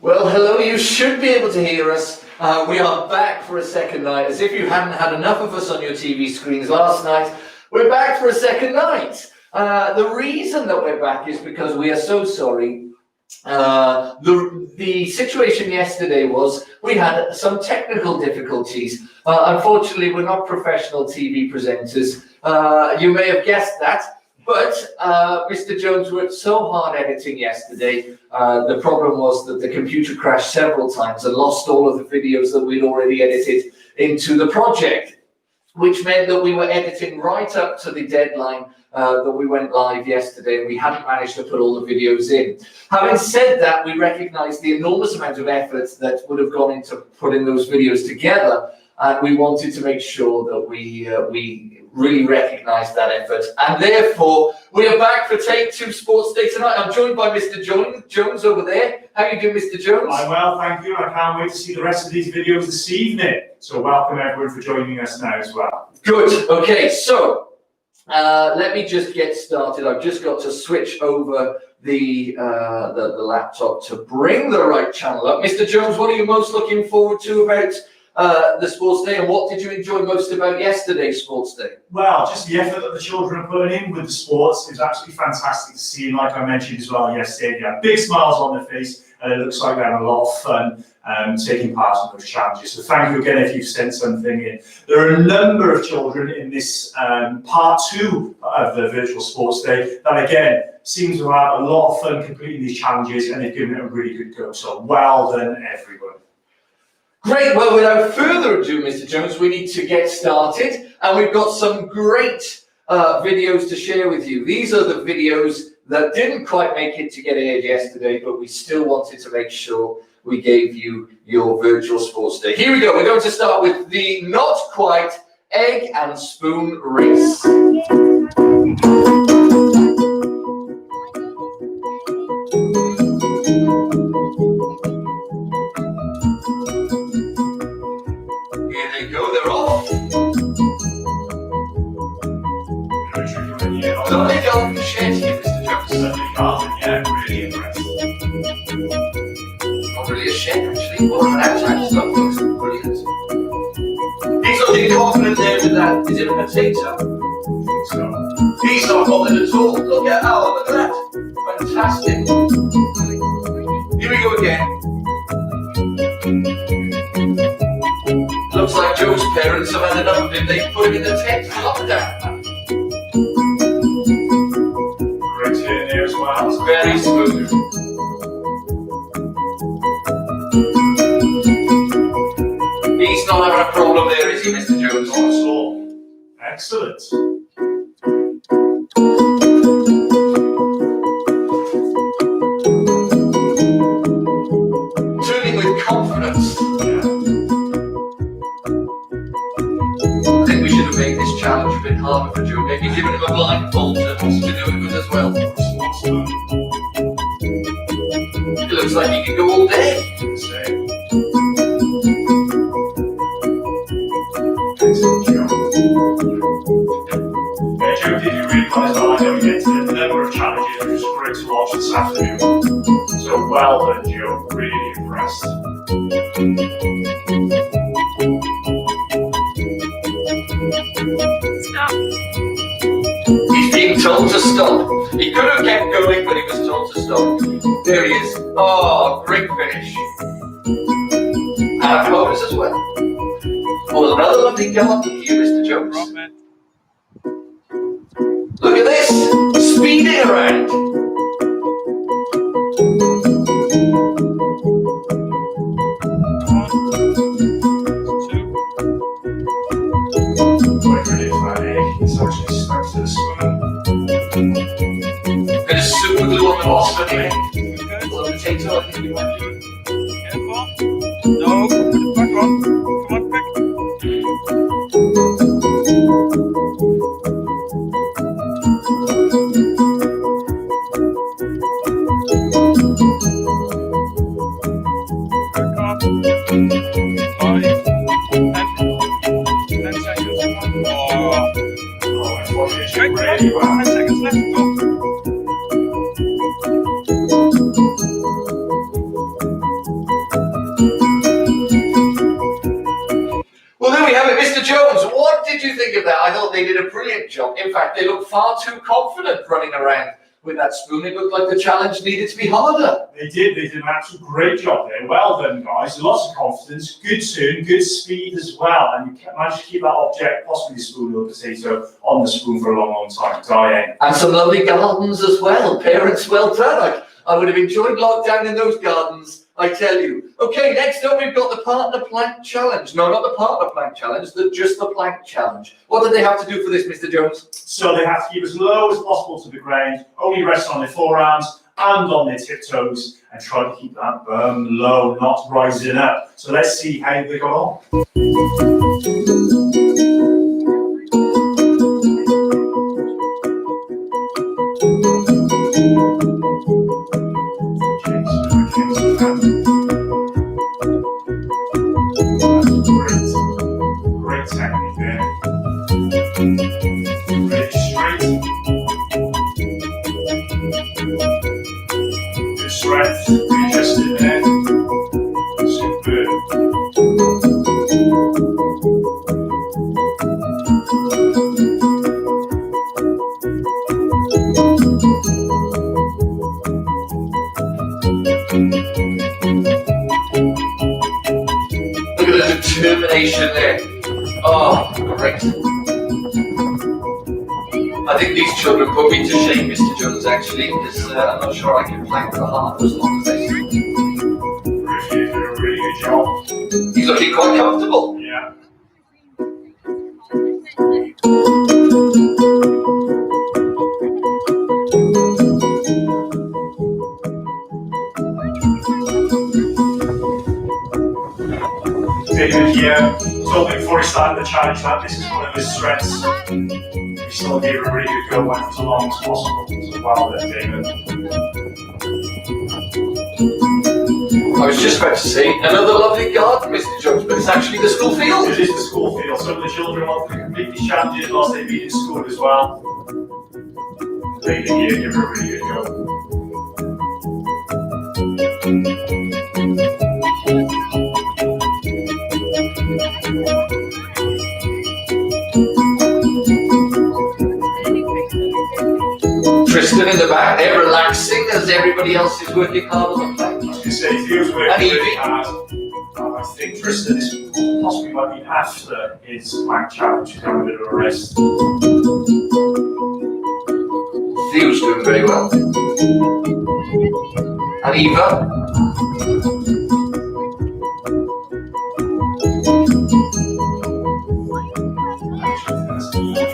Well, hello, you should be able to hear us. We are back for a second night. As if you hadn't had enough of us on your TV screens last night, we're back for a second night. The reason that we're back is because we are so sorry. The situation yesterday was we had some technical difficulties. Unfortunately, we're not professional TV presenters. You may have guessed that. But Mr. Jones worked so hard editing yesterday. The problem was that the computer crashed several times and lost all of the videos that we'd already edited into the project, which meant that we were editing right up to the deadline that we went live yesterday, and we hadn't managed to put all the videos in. Having said that, we recognized the enormous amount of effort that would have gone into putting those videos together, and we wanted to make sure that we really recognise that effort. And therefore, we are back for Take 2 Sports Day tonight. I'm joined by Mr. Jones over there. How are you doing, Mr. Jones? I'm well, thank you. I can't wait to see the rest of these videos this evening. So welcome everyone for joining us now as well. Good. Okay, so let me just get started. I've just got to switch over the laptop to bring the right channel up. Mr. Jones, what are you most looking forward to about the Sports Day, and what did you enjoy most about yesterday's Sports Day? Well, just the effort that the children are putting in with the sports is absolutely fantastic to see. And like I mentioned as well yesterday, they have big smiles on their face, and it looks like they're having a lot of fun taking part in those challenges. So thank you again if you've sent something in. There are a number of children in this part 2 of the virtual Sports Day that again seem to have a lot of fun completing these challenges, and they've given it a really good go. So well done, everyone. Great. Well, without further ado, Mr. Jones, we need to get started, and we've got some great videos to share with you. These are the videos that didn't quite make it to get aired yesterday, but we still wanted to make sure we gave you your virtual Sports Day. Here we go. We're going to start with the not quite egg and spoon race. Confident there with that. Is it a potato? So. He's not bothered at all. Look at Al, look at that. Fantastic. Here we go again. Looks like Joe's parents have had enough of him. They put him in the tent for lockdown. Great here there as well. It's very smooth. He's not having a problem there, is he, Mr. Jones? Not at all. Excellent. Turning with confidence. Yeah. I think we should have made this challenge a bit harder for Joe. Maybe given him a blindfold to do it with as well. It looks like he can go all day. Joe, did you realise that I don't get to the number of challenges which is great to watch this afternoon? So well done, Joe. Really impressed. Stop. He's being told to stop. He could have kept going, but he was told to stop. There he is. Oh, great finish. And applause as well. Oh, another lovely go for you, Mr. Jones. Look at this, speeding around. Wait for it, that egg. It's actually stuck to the spoon. Bit of super glue on the bottom of the egg. A little potato, I think you want to do. Careful. No, put it back on. Come on, quick. thought they did a brilliant job. In fact, they looked far too confident running around with that spoon. It looked like the challenge needed to be harder. They did an absolute great job there. Well done, guys. Lots of confidence, good turn, good speed as well. And you managed to keep that object, possibly the spoon or the potato, on the spoon for a long, long time. Diane. And some lovely gardens as well. Parents, well done. I would have enjoyed lockdown in those gardens, I tell you. Okay, next up we've got the partner plank challenge. No, not the partner plank challenge, just the plank challenge. What did they have to do for this, Mr. Jones? So they have to keep as low as possible to the ground, only rest on their forearms and on their tiptoes, and try to keep that bum low, not rising up. So let's see how they got on. Great technique there. Really straight. Good strength, really just in there. Superb. Look at the determination there. Oh, great. I think these children put me to shame, Mr. Jones, actually, because I'm not sure I can plank the heart as long as they do. Really did a really good job. He's looking quite comfortable. Yeah. David here told me before he started the challenge that this is one of his strengths. He still gave it a really good go, went as long as possible. So well done, David. I was just about to say, another lovely garden, Mr. Jones, but it's actually the school field. It is the school field. Some of the children want to complete these challenges whilst they've been in school as well. David here gave it a really good go. Tristan in the back there, relaxing as everybody else is working hard on the plank. I was going to say, he was working really hard. I think Tristan is possibly might be after his plank challenge. He's having a bit of a rest. Theo's doing very well. And Eva.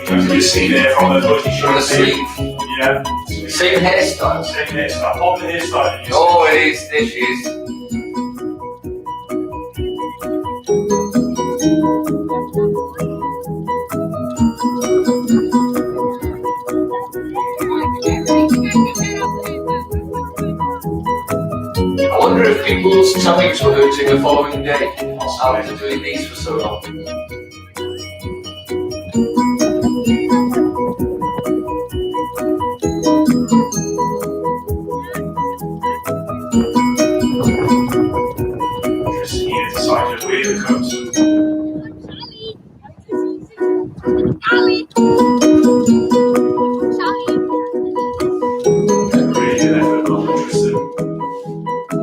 You can see there from the hoodie From the shirt. sleeve. Yeah. Same hairstyle. Same hairstyle. Pop the hairstyle. You Oh, it is. There she is. I wonder if people's tummies were hurting the following day after doing these for so long. Just here decided where the comes. Really good effort, well done, Tristan.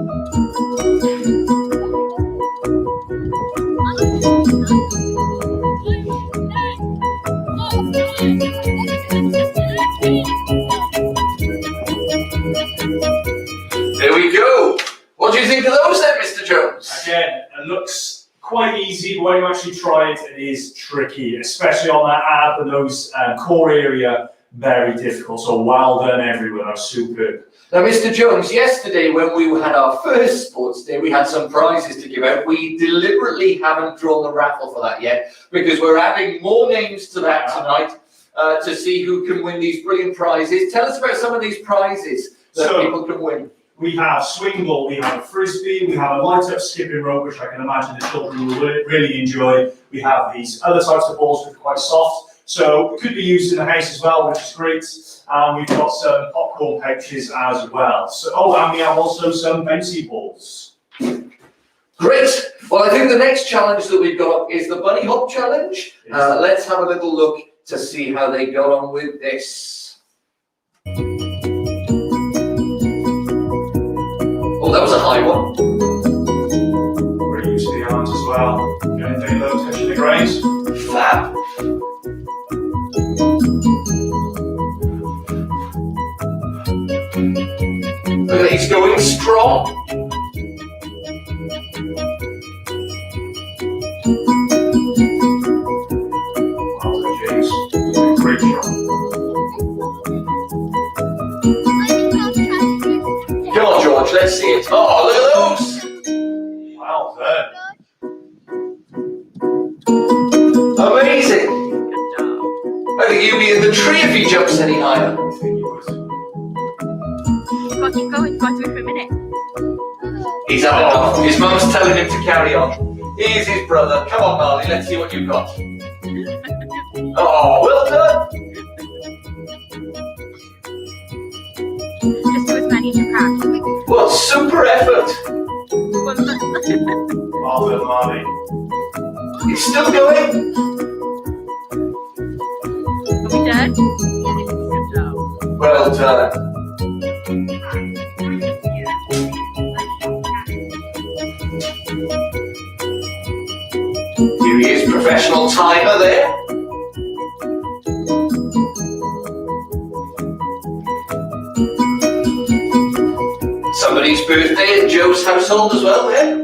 There we go. What do you think of those then, Mr. Jones? Again, it looks quite easy, but when you actually try it, it is tricky, especially on that ab and those core area, very difficult. So well done, everyone. That's superb. Now, Mr. Jones, yesterday when we had our first sports day, we had some prizes to give out. We deliberately haven't drawn the raffle for that yet because we're adding more names to that tonight to see who can win these brilliant prizes. Tell us about some of these prizes that people can win. We have swing ball, we have a frisbee, we have a light up skipping rope, which I can imagine the children will really enjoy. We have these other types of balls which are quite soft, so it could be used in the house as well, which is great. And we've got some popcorn pouches as well. So, and we have also some bouncy balls. Great. Well, I think the next challenge that we've got is the bunny hop challenge. Let's have a little look to see how they go on with this. Oh, that was a high one. Pretty used to the arms as well. Getting very low, touching the grains. Fab. Look at, he's going strong. Well done, James. Great job. Come on, George, let's see it. Oh, look at those. Well done. Amazing. I think you'd be in the tree if he jumps any higher. I think you would. Keep going, got to it for a minute. He's had enough. His mum's telling him to carry on. Here's his brother. Come on, Marley, let's see what you've got. Oh, well done. Just do as many as you can. What super effort. Well done, Marley. He's still going. Are we done? Good job. Well done. Here he is, professional timer there. Somebody's birthday in Joe's household as well there.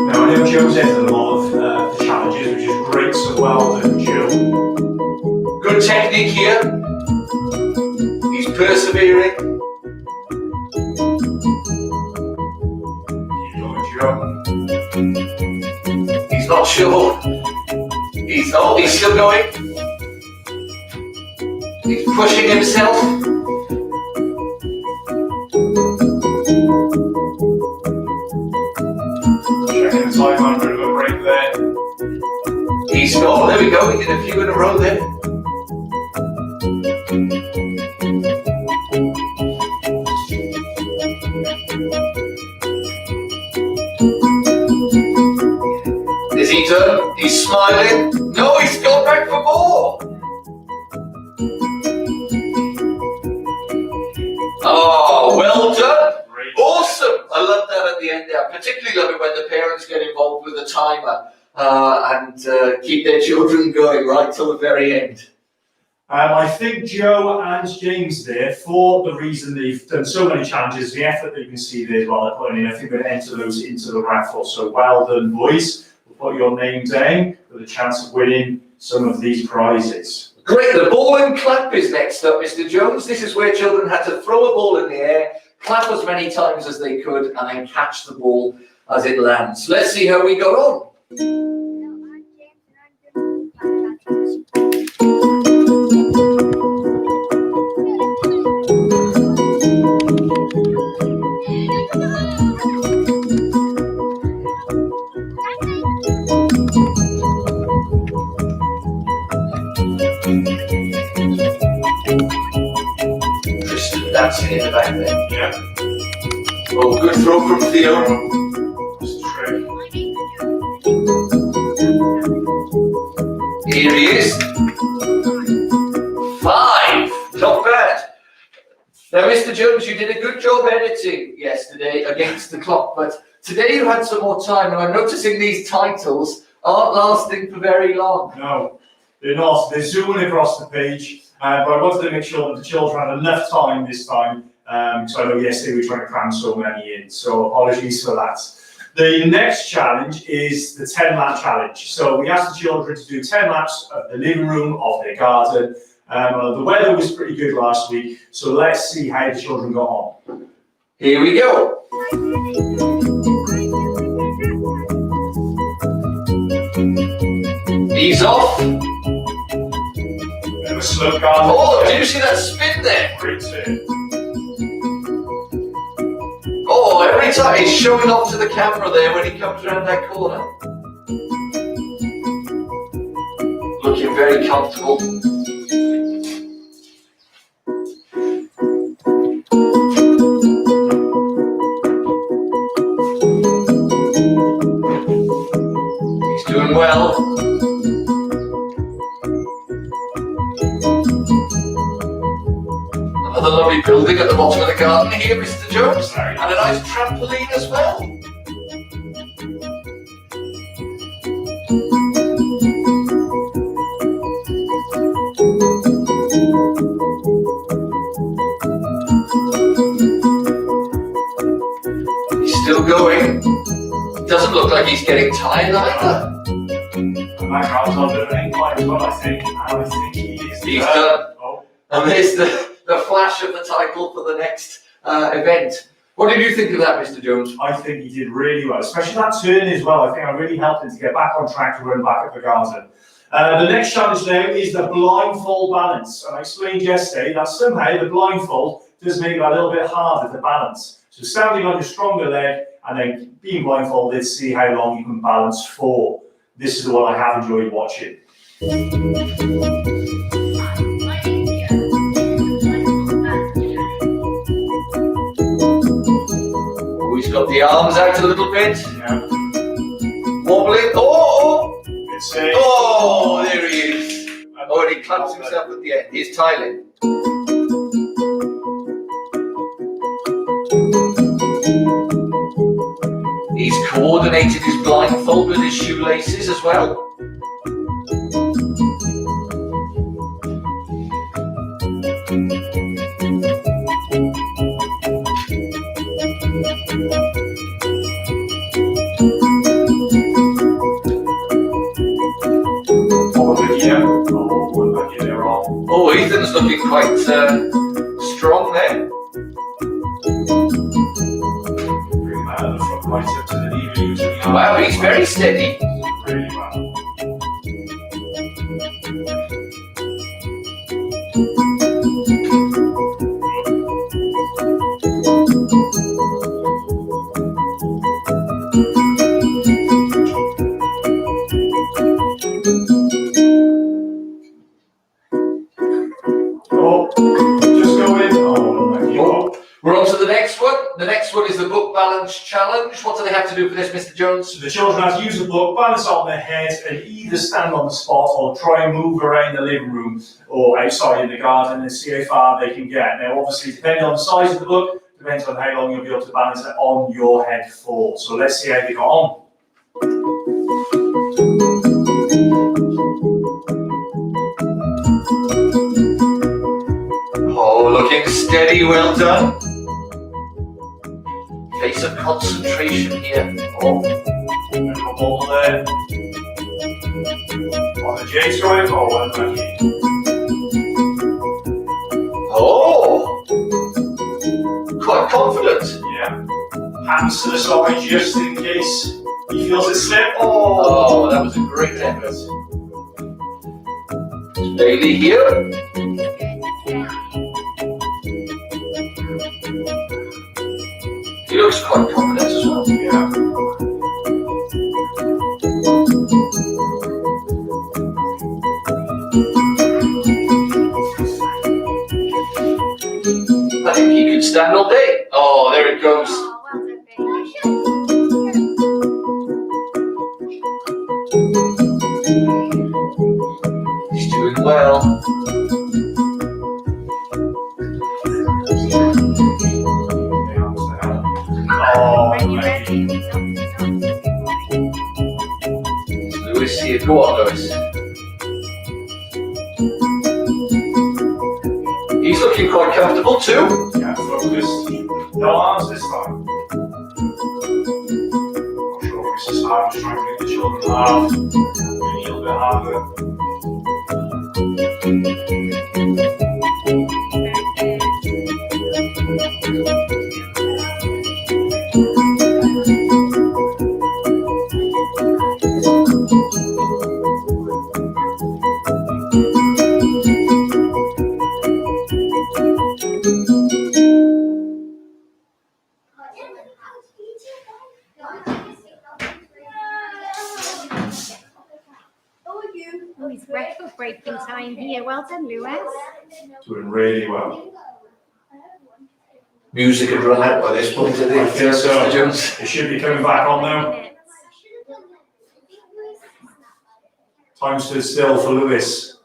Now, I know Joe's entered a lot of the challenges, which is great, so well done, Joe. Good technique here. He's persevering. Keep going, Joe. He's not sure. He's still going. He's pushing himself. Checking the time on a bit of a break there. Oh, there we go. We did a few in a row there. Is he done? He's smiling. No, he's gone back for more. Oh, well done. Great. Awesome. I love that at the end there. I particularly love it when the parents get involved with the timer and keep their children going right till the very end. I think Joe and James there, for the reason they've done so many challenges, the effort that you can see there as well, they're putting in, I think they're going to enter those into the raffle. So well done, boys. We'll put your name down with a chance of winning some of these prizes. Great, the ball and clap is next up, Mr. Jones. This is where children had to throw a ball in the air, clap as many times as they could, and then catch the ball as it lands. Let's see how we got on. Tristan dancing in the back there. Yeah. Oh, good throw from Theo. Just a trick. Here he is. 5. Not bad. Now, Mr. Jones, you did a good job editing yesterday against the clock, but today you had some more time, and I'm noticing these titles aren't lasting for very long. No, they're not. They're zooming across the page. But I wanted to make sure that the children had enough time this time. So I know yesterday we were trying to cram so many in. So apologies for that. The next challenge is the 10 lap challenge. So we asked the children to do 10 laps of the living room, of their garden. The weather was pretty good last week. So let's see how the children got on. Here we go. He's off. Bit of a slow garden. Oh, did you see that spin there? Great turn. Oh, every time he's showing off to the camera there when he comes around that corner. Looking very comfortable. He's doing well. building at the bottom of the garden here, Mr. Jones, Very and a nice trampoline as well. He's still going. Doesn't look like he's getting tired either. And that guy's on a bit of an incline as well, I think. And I think he is. He's done. Oh, And there's the flash of the title for the next event. What did you think of that, Mr. Jones? I think he did really well, especially that turn as well. I think I really helped him to get back on track to run back up the garden. The next challenge now is the blindfold balance. And I explained yesterday that somehow the blindfold does make it a little bit harder to balance. So standing on your stronger leg and then being blindfolded, see how long you can balance for. This is the one I have enjoyed watching. Oh, he's got the arms out a little bit. Yeah. Wobbling. Oh! It's Oh, there he is. Oh, and he clamps himself at the end. He's tiling. He's coordinated his blindfold with his shoelaces as well. Oh, Ethan's looking quite strong there. Wow, he's very steady. Really well. Oh, just go in. Oh, thank you. Oh, we're on to the next one. The next one is the book balance challenge. What do they have to do for this, Mr. Jones? So the children have to use the book, balance on their heads, and either stand on the spot or try and move around the living room or outside in the garden and see how far they can get. Now, obviously, depending on the size of the book, depends on how long you'll be able to balance it on your head for. So let's see how they got on. Oh, looking steady, well done. Face of concentration here. Oh, Little ball there. On the J stroke, or one lucky. oh, quite confident. Yeah. Hands to the side just in case he feels it slip. Oh, that was a great effort. Bailey here. He looks quite confident as well. Yeah. I think he could stand all day. Oh, there it goes. He's doing well. Oh, Ready, thank you. Lewis here. Go on, Lewis. He's looking quite comfortable too. Yeah, focus. No arms this time. Not sure if this is hard, just trying to make the children laugh. Maybe a little bit harder. Oh, he's record-breaking time here. Well done, Lewis. Doing really well. Music had run out by this point, I think. I think so. Mr. Jones. It should be coming back on now. Minutes. Time stood still for Lewis.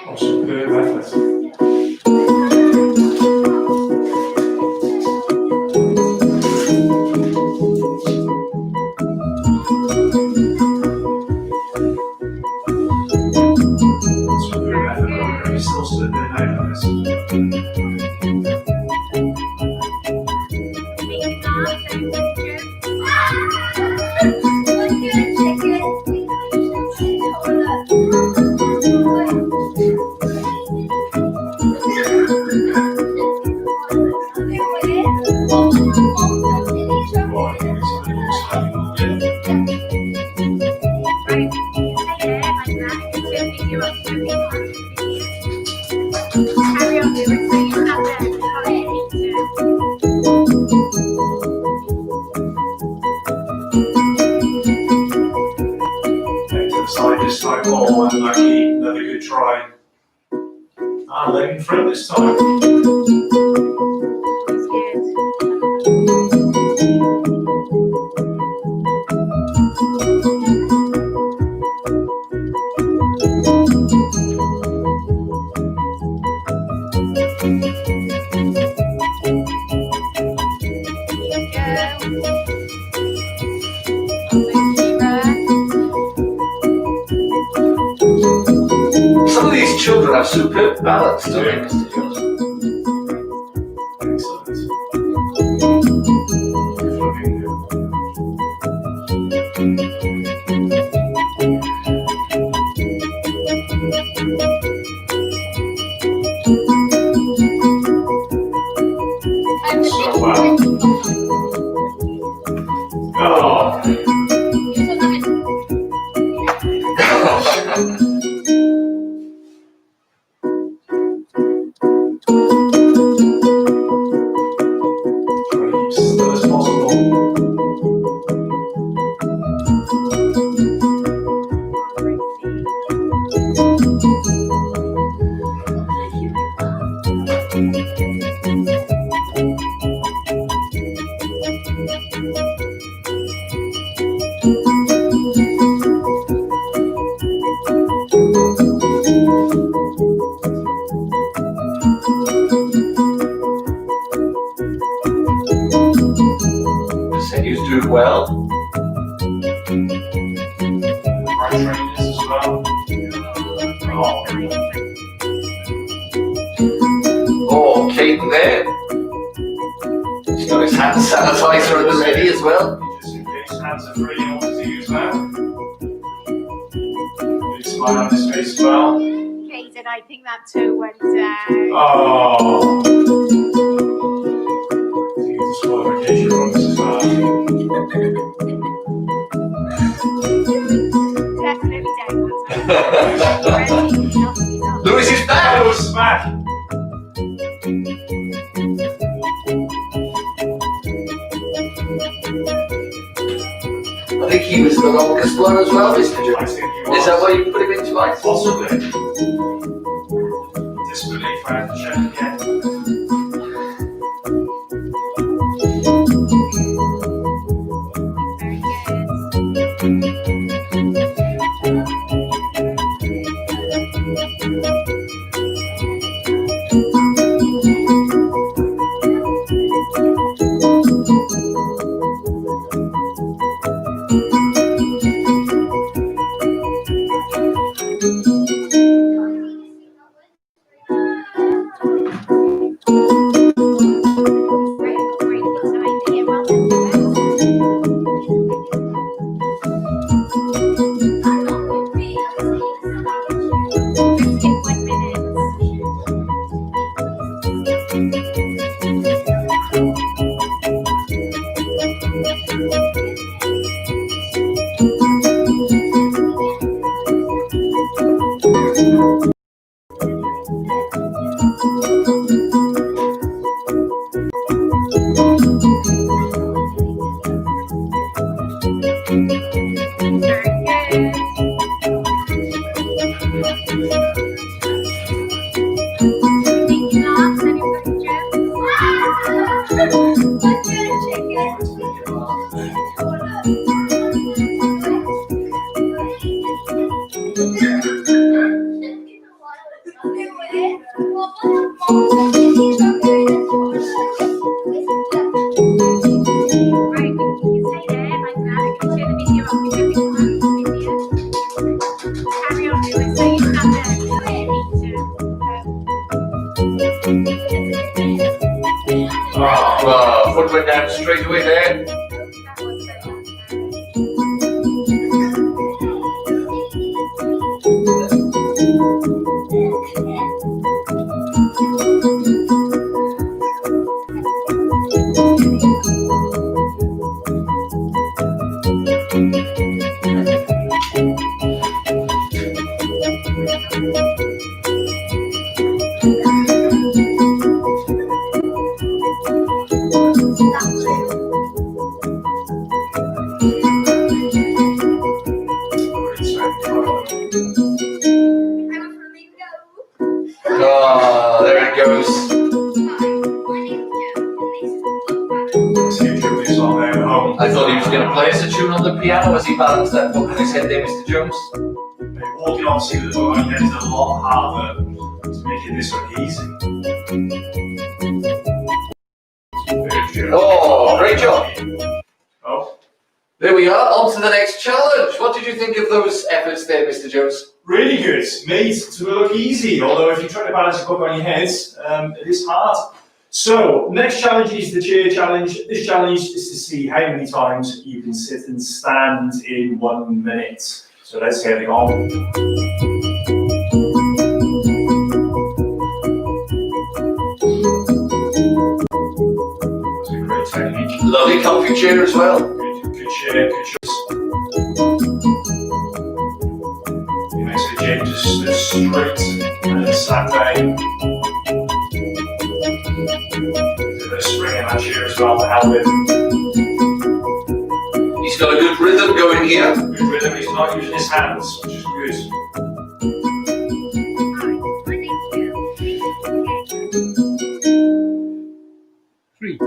Oh, superb effort. Superb effort. You're still stood there now, guys. Carry on doing so you have Side this time, ball and Mackie, another good try. And leg in front this time. Some of these children have superb balance, don't they, Mr. Jones? So well. Oh. Still as possible. Said he was doing well. Right trainers as well. Oh. Oh, Caden there. He's got his hand sanitizer at the ready as well. Just in case hands are free, you want to use that. Big smile on his face as well. Caden, I think that toe went down. Oh. I think it's a disqualification from this as well. Definitely down that toe. Lewis is back. That was smack. I think he was the longest one as well, Mr. I Jones. think he was. Is that why you put him into ice? Possibly. Disbelief, I have to check again. Right, you can stay there like that. I can share the video of you doing the video. Carry on doing so you stand there if you need to. Well, foot went down straight away there. That was so Oh, there it goes. See if Julie's on there at home. I thought he was going to play us a tune on the piano as he balanced that book on his head there, Mr. Jones. Walking obviously with the book on your head is a lot harder to making this look easy. Oh, great job. Oh, There we are, on to the next challenge. What did you think of those efforts there, Mr. Jones? really good. Made to look easy, although if you try to balance a book on your head, it is hard. So, next challenge is the chair challenge. This challenge is to see how many times you can sit and stand in 1 minute. So let's get it on. That's a great technique. Lovely comfy chair as well. Good chair, good choice. You make the chair just straight and then sat down. A bit of spring in that chair as well to help it. He's got a good rhythm going here. Good rhythm, he's not using his hands, which is good. Three,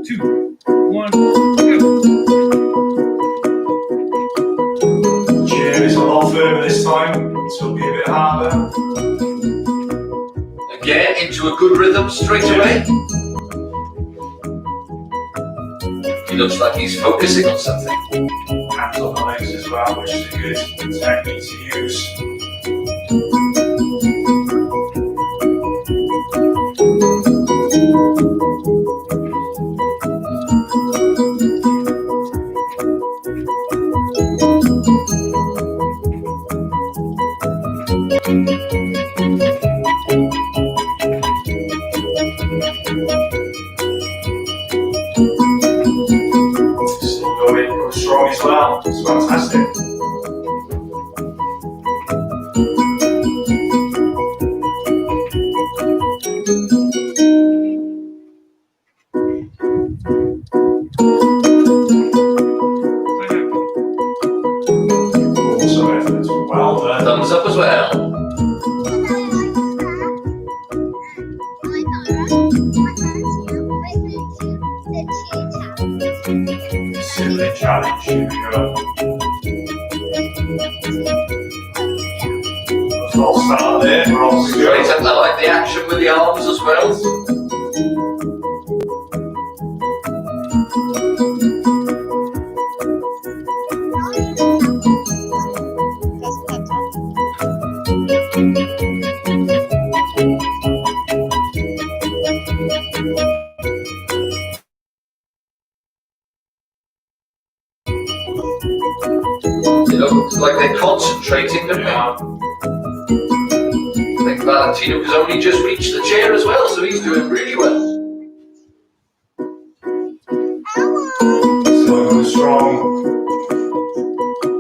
two, one, go. The chair is a lot firmer this time, so it'll be a bit harder. Again, into a good rhythm straight away. He looks like he's focusing on something. Hands on the legs as well, which is a good technique to use. Still going strong as well. It's fantastic. Awesome effort. Well done. Thumbs up as well. Silly challenge. Here we go. False start there. We're off to Great, go. and I like the action with the arms as well. They look like they're concentrating, don't they? Yeah. I think Valentino has only just reached the chair as well, so he's doing really well. Still going strong.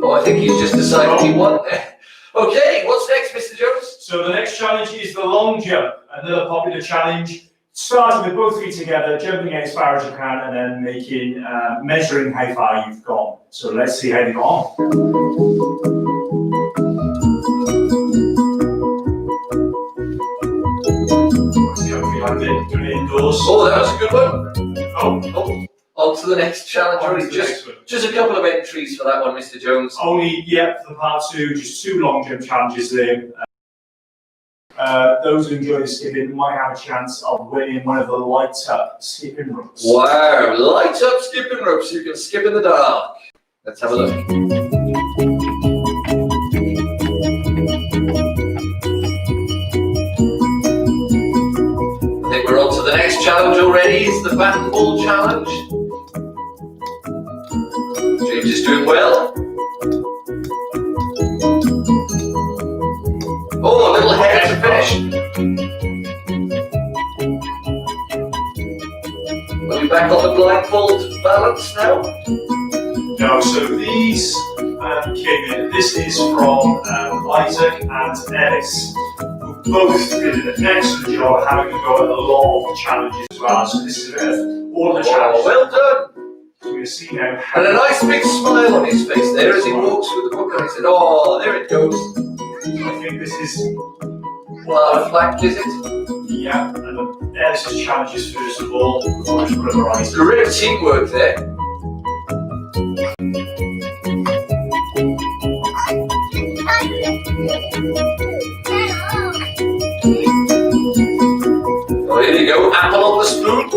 Oh, I think he's just decided he won there. Okay, what's next, Mr. Jones? So the next challenge is the long jump, another popular challenge. Starting with both feet together, jumping as far as you can, and then measuring how far you've gone. So let's see how they go on. Hopefully I did do it indoors. Oh, that was a good one. Oh, On to the next challenge. on to Only the next one. just a couple of entries for that one, Mr. Jones. Only, for the part two, just 2 long jump challenges there. those who enjoy the skipping might have a chance of winning one of the light up skipping ropes. Wow, light up skipping ropes. You can skip in the dark. Let's have a look. I think we're on to the next challenge already. It's the bat and ball challenge. James is doing well. Oh, a little hair to finish. Are we back on the blindfold balance now? No, so these came in. This is from Isaac and Ellis, who both did an excellent job having to go at a lot of the challenges as well. So this is all the Oh, challenges. well done. So we're going to see now And how a nice big smile on his face there as he walks with the book and he said, oh, there it goes. I think this is, Flack, is it? yeah, and Ellis's challenges first of all, before his brother Isaac. Great teamwork there. Oh, here you go, apple on the spoon.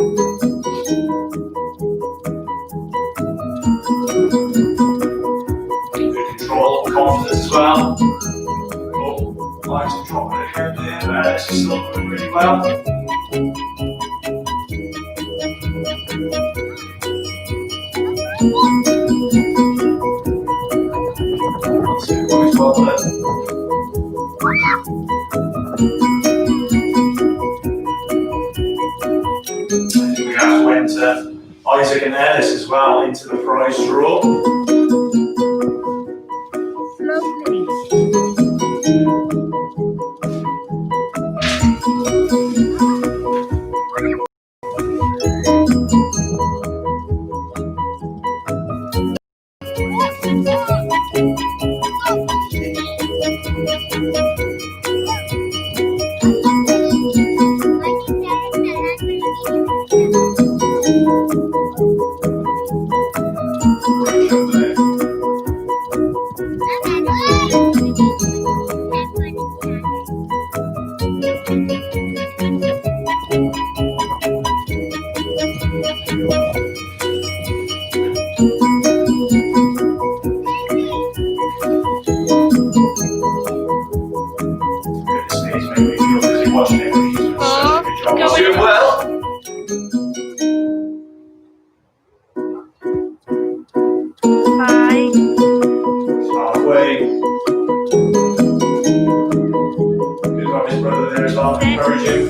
Good control, confidence as well. Oh, Isaac dropping it here and there, but Ellis is still doing really well. Always well done. We have to enter Isaac and Ellis as well into the prize draw. Great job there. Goodness me, it's making me feel dizzy watching it. He's doing such a good job. He's doing well. Five, Halfway. Good job, his brother there as well. Encouraging.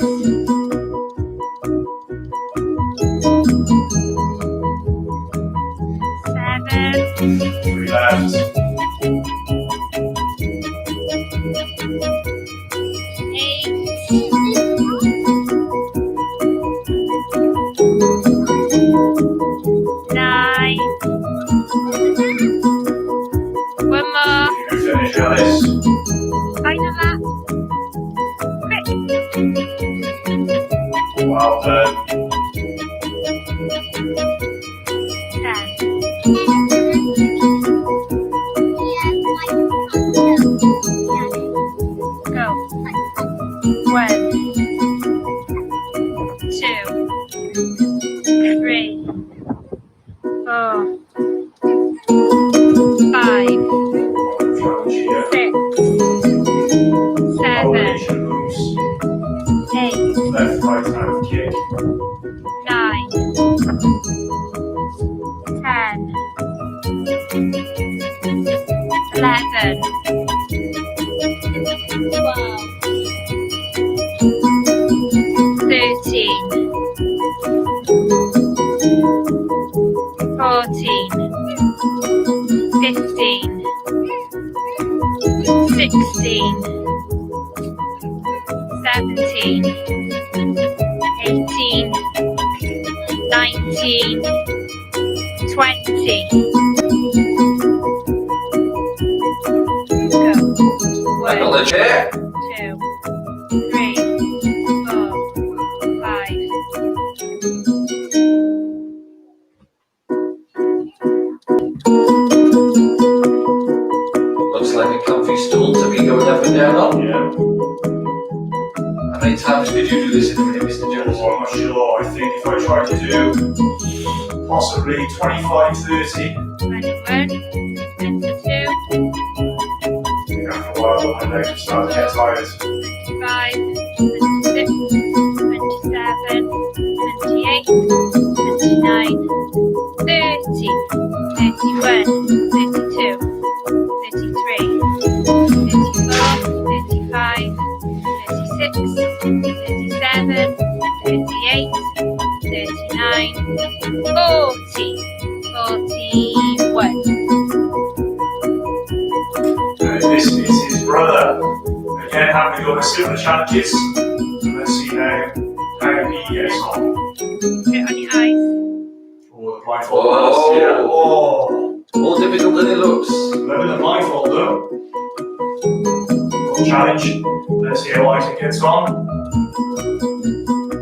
seven, 3 left. eight, nine. One more. You finish, Alice. Final lap. Quick. Well done. 10. Go. 1, 2, 3, 4, 5, Challenge here. 6, 7, Coordination moves. 8, Left, right hand kick. 9, 10, 11, 12, 13, 14, 15, 16, 17, 18, 19, 20. Go. Back on the chair. 2, 3, 4, 5. Looks like a comfy stool to be going up and down on. Yeah. many times did you do this in a minute, Mr. Jones? Oh, I'm not sure. I think if I try to do possibly 25, 30, 21, 22, after a while my legs will start to get tired. 25, 26, 27, 28, 29, 30, 31, 32, 33, 34, 35, 36, 37, 38, 39, 40, 41. This is his brother. Again, having to go over similar challenges. So let's see how he gets on. Put it on your eyes. Oh, the blindfold. Oh. Yeah. Oh, More difficult than it looks. loving the blindfold though. Good challenge. Let's see how Isaac gets on.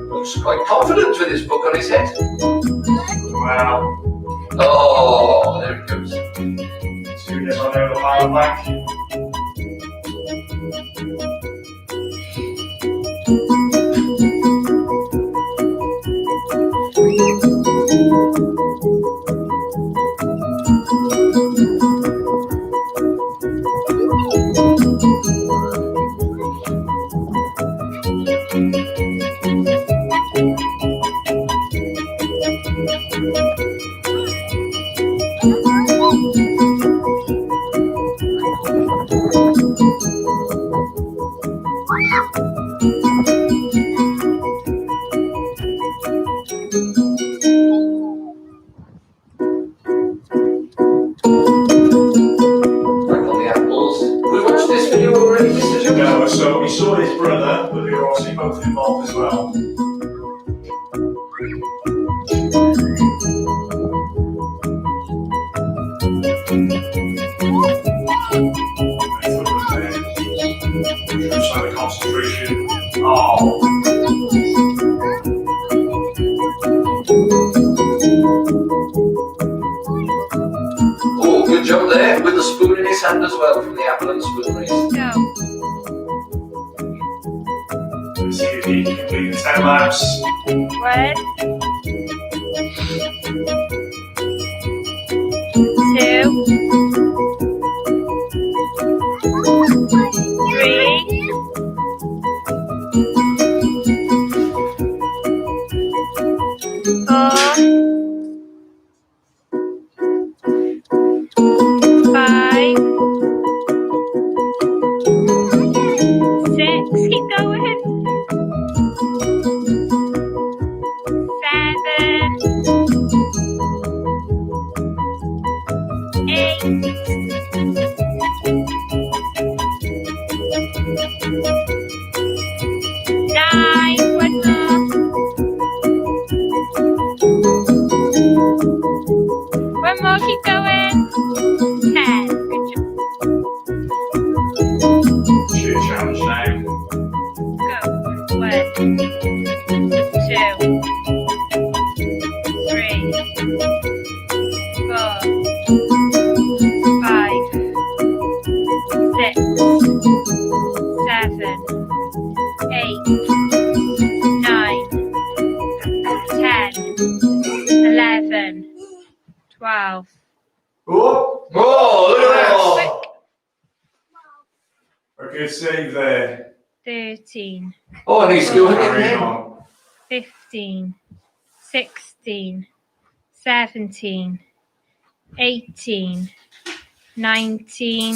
Looks quite confident with his book on his head. Wow. Oh, there it goes. So he gets on there with the power bank. Back on the apples. We watched this video already, Mr. Jones? No, so we saw his brother, but they were obviously both involved as well. Just like the concentration. Oh. Oh, good job there with the spoon in his hand as well from the apple and spoon race. Go. Let's see if he can complete the 10 laps. 1, keep going. 9, one more. One more, keep going. 10, good job. Sheer challenge now. Go. 1, 2, 3, 4, 5, 6, 7, 8, 9, 10, 11, 12. Oh! Oh, look at that! Oh! A good save there. 13, Oh, and he's going Carrying again. on. 15, 16, 17, 18, 19,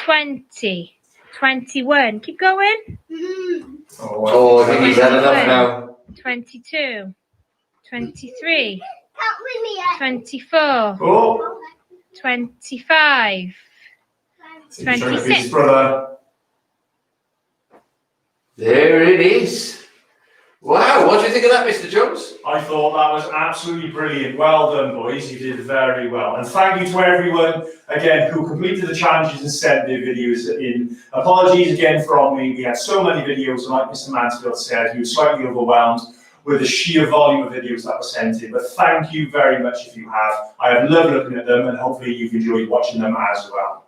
20, 21. Keep going. Oh, I think he's had enough now. 22, 23, Help me, 24, Oh! 25, He's trying to beat 26. his brother. There it is. Wow, what do you think of that, Mr. Jones? I thought that was absolutely brilliant. Well done, boys. You did very well. And thank you to everyone, again, who completed the challenges and sent their videos in. Apologies again from me. We had so many videos, and like Mr. Mansfield said, he was slightly overwhelmed with the sheer volume of videos that were sent in. But thank you very much if you have. I have loved looking at them, and hopefully you've enjoyed watching them as well.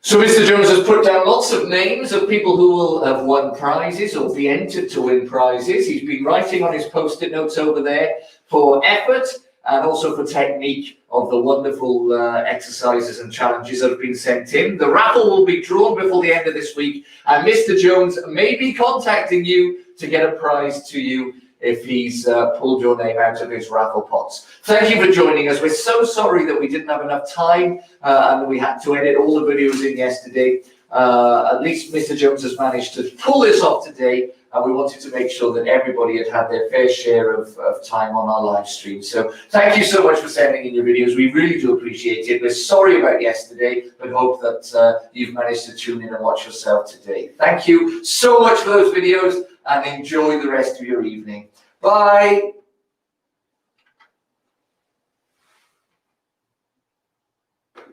So Mr. Jones has put down lots of names of people who will have won prizes or be entered to win prizes. He's been writing on his post-it notes over there for effort and also for technique of the wonderful exercises and challenges that have been sent in. The raffle will be drawn before the end of this week, and Mr. Jones may be contacting you to get a prize to you if he's pulled your name out of his raffle pots. Thank you for joining us. We're so sorry that we didn't have enough time and we had to edit all the videos in yesterday. At least Mr. Jones has managed to pull this off today, and we wanted to make sure that everybody had had their fair share of time on our live stream. So thank you so much for sending in your videos. We really do appreciate it. We're sorry about yesterday, but hope that you've managed to tune in and watch yourself today. Thank you so much for those videos, and enjoy the rest of your evening. Bye.